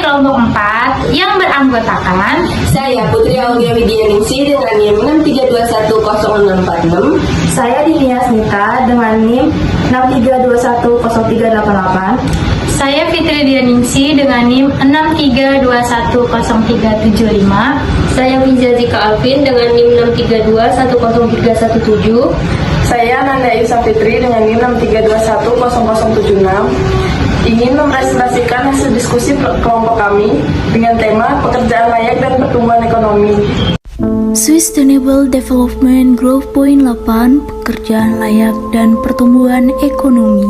kelompok 4 yang beranggotakan Saya Putri Aulia Widianingsih dengan NIM 6321066. Saya Dinia Smita dengan NIM 6321038. saya Fitri Dianingsih dengan NIM 632100375. Saya Fizazika Alvin dengan NIM 632103117. Saya Nanda Yusa Fitri dengan NIM 632100076. Ingin mempresentasikan hasil diskusi kelompok kami dengan tema pekerjaan layak dan pertumbuhan ekonomi. Sustainable Development Growth Point 8, pekerjaan layak dan pertumbuhan ekonomi.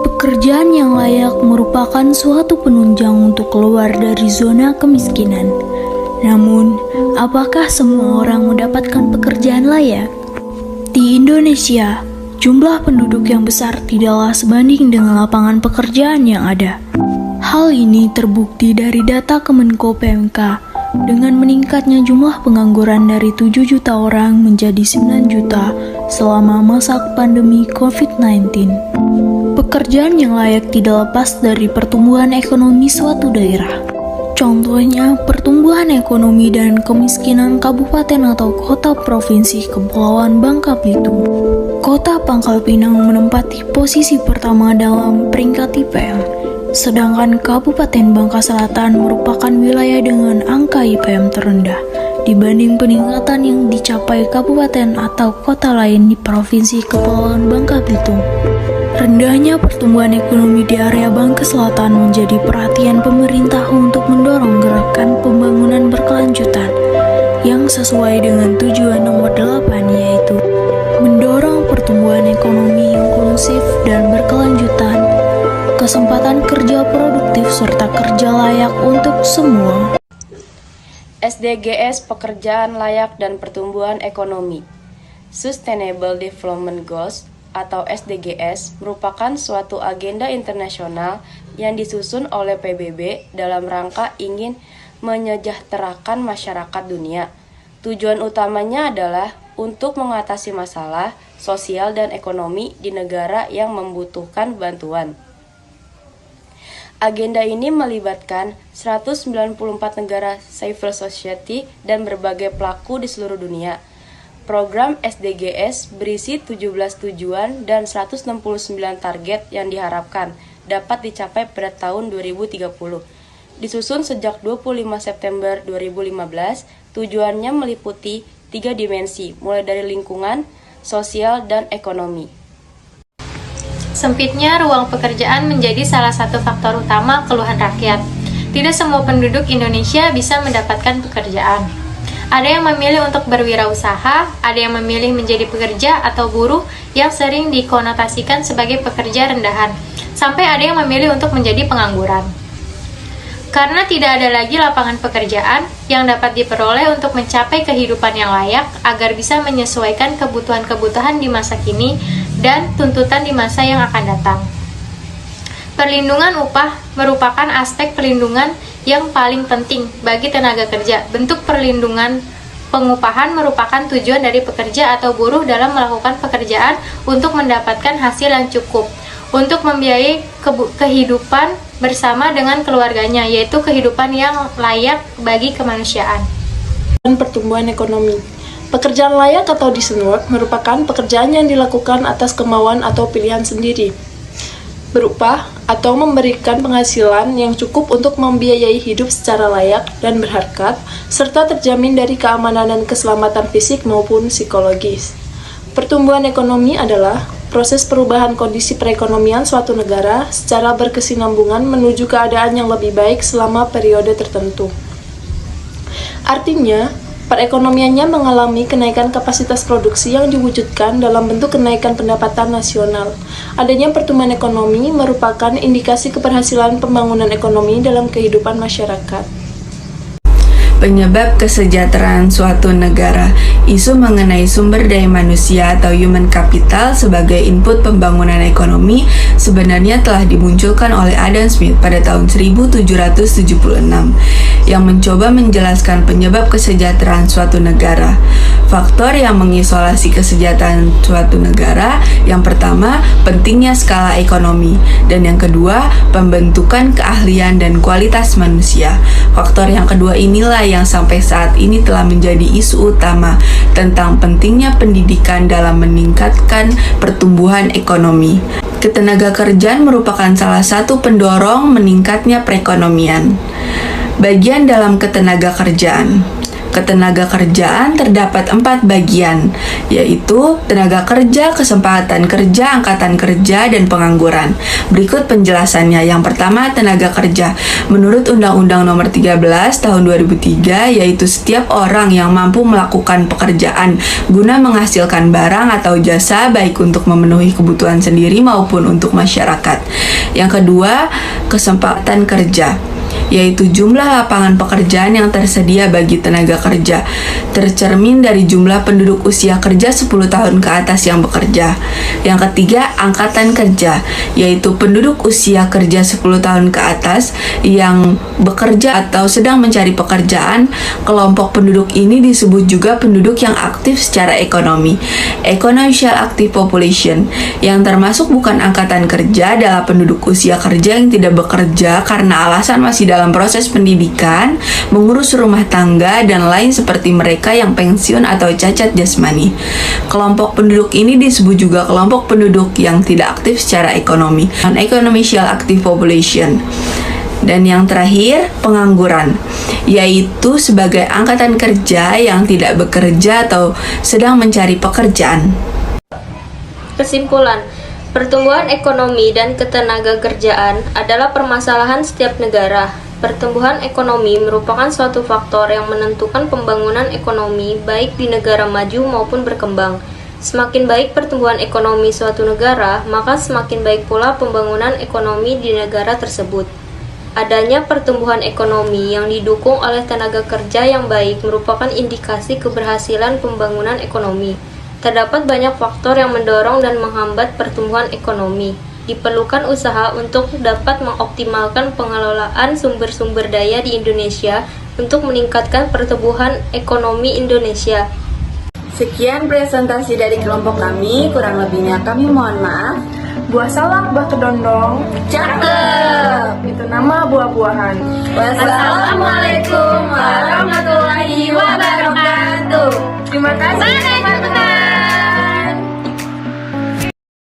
Pekerjaan yang layak merupakan suatu penunjang untuk keluar dari zona kemiskinan. Namun, apakah semua orang mendapatkan pekerjaan layak? Di Indonesia, jumlah penduduk yang besar tidaklah sebanding dengan lapangan pekerjaan yang ada. Hal ini terbukti dari data Kemenko PMK dengan meningkatnya jumlah pengangguran dari 7 juta orang menjadi 9 juta selama masa pandemi COVID-19. Pekerjaan yang layak tidak lepas dari pertumbuhan ekonomi suatu daerah. Contohnya, pertumbuhan ekonomi dan kemiskinan kabupaten atau kota provinsi Kepulauan Bangka Belitung. Kota Pangkal Pinang menempati posisi pertama dalam peringkat IPM, sedangkan Kabupaten Bangka Selatan merupakan wilayah dengan angka IPM terendah dibanding peningkatan yang dicapai kabupaten atau kota lain di Provinsi Kepulauan Bangka Belitung. Rendahnya pertumbuhan ekonomi di area Bangka Selatan menjadi perhatian pemerintah untuk mendorong gerakan pembangunan berkelanjutan yang sesuai dengan tujuan nomor 8, yaitu mendorong pertumbuhan ekonomi inklusif dan berkelanjutan, kesempatan kerja produktif serta kerja layak untuk semua. SDGs Pekerjaan Layak dan Pertumbuhan Ekonomi. Sustainable Development Goals atau SDGs merupakan suatu agenda internasional yang disusun oleh PBB dalam rangka ingin menyejahterakan masyarakat dunia. Tujuan utamanya adalah untuk mengatasi masalah sosial dan ekonomi di negara yang membutuhkan bantuan. Agenda ini melibatkan 194 negara civil society dan berbagai pelaku di seluruh dunia. Program SDGs berisi 17 tujuan dan 169 target yang diharapkan dapat dicapai pada tahun 2030. Disusun sejak 25 September 2015, tujuannya meliputi 3 dimensi, mulai dari lingkungan, sosial, dan ekonomi. Sempitnya ruang pekerjaan menjadi salah satu faktor utama keluhan rakyat. Tidak semua penduduk Indonesia bisa mendapatkan pekerjaan. Ada yang memilih untuk berwirausaha, ada yang memilih menjadi pekerja atau buruh yang sering dikonotasikan sebagai pekerja rendahan, sampai ada yang memilih untuk menjadi pengangguran. Karena tidak ada lagi lapangan pekerjaan yang dapat diperoleh untuk mencapai kehidupan yang layak agar bisa menyesuaikan kebutuhan-kebutuhan di masa kini dan tuntutan di masa yang akan datang. Perlindungan upah merupakan aspek perlindungan yang paling penting bagi tenaga kerja. Bentuk perlindungan pengupahan merupakan tujuan dari pekerja atau buruh dalam melakukan pekerjaan untuk mendapatkan hasil yang cukup untuk membiayai kehidupan bersama dengan keluarganya, yaitu kehidupan yang layak bagi kemanusiaan. Dan pertumbuhan ekonomi. Pekerjaan layak atau decent work merupakan pekerjaan yang dilakukan atas kemauan atau pilihan sendiri, berupa atau memberikan penghasilan yang cukup untuk membiayai hidup secara layak dan berharkat, serta terjamin dari keamanan dan keselamatan fisik maupun psikologis. Pertumbuhan ekonomi adalah proses perubahan kondisi perekonomian suatu negara secara berkesinambungan menuju keadaan yang lebih baik selama periode tertentu. Artinya, perekonomiannya mengalami kenaikan kapasitas produksi yang diwujudkan dalam bentuk kenaikan pendapatan nasional. Adanya pertumbuhan ekonomi merupakan indikasi keberhasilan pembangunan ekonomi dalam kehidupan masyarakat. Penyebab kesejahteraan suatu negara. Isu mengenai sumber daya manusia atau human capital sebagai input pembangunan ekonomi sebenarnya telah dimunculkan oleh Adam Smith pada tahun 1776. yang mencoba menjelaskan penyebab kesejahteraan suatu negara. Faktor yang mengisolasi kesejahteraan suatu negara, yang pertama, pentingnya skala ekonomi, dan yang kedua, pembentukan keahlian dan kualitas manusia. Faktor yang kedua inilah yang sampai saat ini telah menjadi isu utama tentang pentingnya pendidikan dalam meningkatkan pertumbuhan ekonomi. Ketenagakerjaan merupakan salah satu pendorong meningkatnya perekonomian. Bagian dalam ketenagakerjaan. Ketenagakerjaan terdapat 4 bagian, yaitu tenaga kerja, kesempatan kerja, angkatan kerja, dan pengangguran. Berikut penjelasannya. Yang pertama, tenaga kerja. Menurut Undang-Undang Nomor 13 Tahun 2003, yaitu setiap orang yang mampu melakukan pekerjaan guna menghasilkan barang atau jasa, baik untuk memenuhi kebutuhan sendiri maupun untuk masyarakat. Yang kedua, kesempatan kerja, yaitu jumlah lapangan pekerjaan yang tersedia bagi tenaga kerja, tercermin dari jumlah penduduk usia kerja 10 tahun ke atas yang bekerja. Yang ketiga, angkatan kerja, yaitu penduduk usia kerja 10 tahun ke atas yang bekerja atau sedang mencari pekerjaan. Kelompok penduduk ini disebut juga penduduk yang aktif secara ekonomi, Economical Active Population, yang termasuk bukan angkatan kerja adalah penduduk usia kerja yang tidak bekerja karena alasan masih dalam proses pendidikan, mengurus rumah tangga, dan lain seperti mereka yang pensiun atau cacat jasmani. Kelompok penduduk ini disebut juga kelompok penduduk yang tidak aktif secara ekonomi, Non-Economical Active Population. Dan yang terakhir, pengangguran, yaitu sebagai angkatan kerja yang tidak bekerja atau sedang mencari pekerjaan. Kesimpulan, pertumbuhan ekonomi dan ketenagakerjaan adalah permasalahan setiap negara. Pertumbuhan ekonomi merupakan suatu faktor yang menentukan pembangunan ekonomi baik di negara maju maupun berkembang. Semakin baik pertumbuhan ekonomi suatu negara, maka semakin baik pula pembangunan ekonomi di negara tersebut. Adanya pertumbuhan ekonomi yang didukung oleh tenaga kerja yang baik merupakan indikasi keberhasilan pembangunan ekonomi. Terdapat banyak faktor yang mendorong dan menghambat pertumbuhan ekonomi. Diperlukan usaha untuk dapat mengoptimalkan pengelolaan sumber-sumber daya di Indonesia untuk meningkatkan pertumbuhan ekonomi Indonesia. Sekian presentasi dari kelompok kami, kurang lebihnya kami mohon maaf. Buah salak, buah kedondong. Cakep! Itu nama buah-buahan. Wassalamualaikum warahmatullahi wabarakatuh. Terima kasih teman-teman.